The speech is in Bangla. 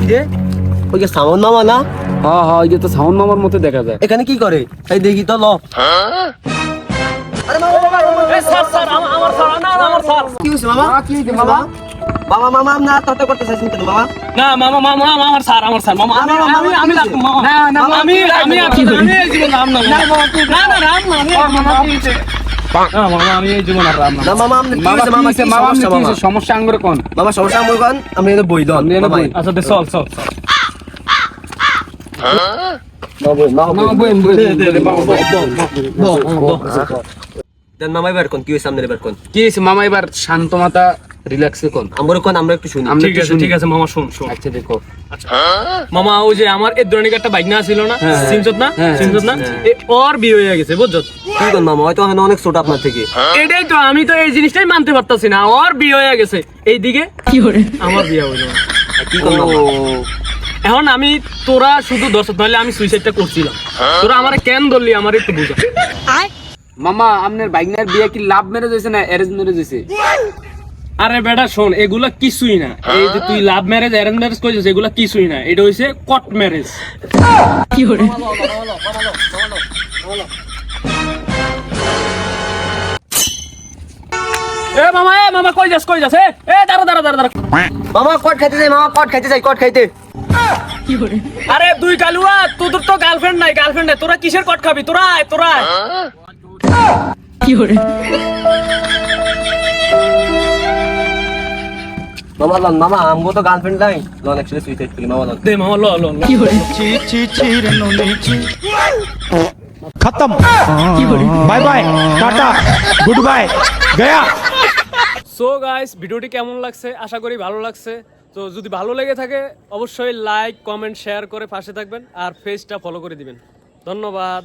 কি রে? ওই যে সাউন্ড মামা না? হ্যাঁ হ্যাঁ, ওই যে তো সাউন্ড মামার মতো দেখা যায়। এখানে কি করে? এই দেখি তো ল। আরে মামা স্যার আমার স্যার না আমার স্যার কি হইছে মামা? কি হইছে মামা? মামা মামা না তত করতে চাইছেন কেন মামা? না মামা আমার স্যার মামা আমি মামা না না আমি এই জীবন রাম না না রাম না মামা আমি এই জীবন আর রাম না না মামা আপনি কি হইছে মামা? কি মামা সমস্যা মামা? সমস্যা আঙ্গুর কোন? মামা সমস্যা আমল কোন? আমি এটা বই দন। মামা আচ্ছা দে চল মামা বইন দেন মামা এবার কোন কি হইছে আমনের এবার কোন? কি হইছে মামা? এবার শান্ত মাথা রিল্যাক্সে কোন। আমরে কোন আমরা একটু শুনি। ঠিক আছে মামা শুন আচ্ছা দেখো। মামা ওই যে আমার এই ধরনের একটা বাইক না ছিল না সিনচত না ওর বিয়ে হয়ে গেছে বুঝছো? কি কোন মামা? হয়তো এখন অনেক ছোট আপনার থেকে। এটাই তো আমি তো এই জিনিসটাই মানতে পারতাছি না, ওর বিয়ে হয়ে গেছে এইদিকে কি করে আমার বিয়ে হইলো না। কি কোন মামা? এখন আমি তোরা শুধু দর্শক নাহলে আমি সুইসাইডটা করছিলাম, তোরা আমারে কেন ধরলি আমার একটু বুঝা। মামা আপনার বাইকনার বিয়ে কি লাভ ম্যারেজ হইছে না অ্যারেঞ্জ ম্যারেজ হইছে? আরে বেটা শোন, এগুলা কিছুই না। এই যে তুই লাভ ম্যারেজ অ্যারেঞ্জ ম্যারেজ কইছিস এগুলা কিছুই না, এটা হইছে কট ম্যারেজ। কি করে? মামা কই যাস দাঁড়া মামা কট খাইতে যাই, মামা কট খাইতে যাই, কট খাইতে। আরে দুই কালুয়া তোদের তো গার্লফ্রেন্ড নাই তোরা কিসের কট খাবি? তোরা আয়। কি করে? মামা লন মামা, আমগো তো গার্লফ্রেন্ড নাই। লন একসাথে সুইসাইড করি মামা লন। দে মামা ল কি করে? खत्म bye bye tata good bye गया। সো গাইস ভিডিওটি কেমন লাগছে? আশা করি ভালো লাগছে। তো যদি ভালো লেগে থাকে অবশ্যই লাইক কমেন্ট শেয়ার করে পাশে থাকবেন আর পেজটা ফলো করে দিবেন। ধন্যবাদ।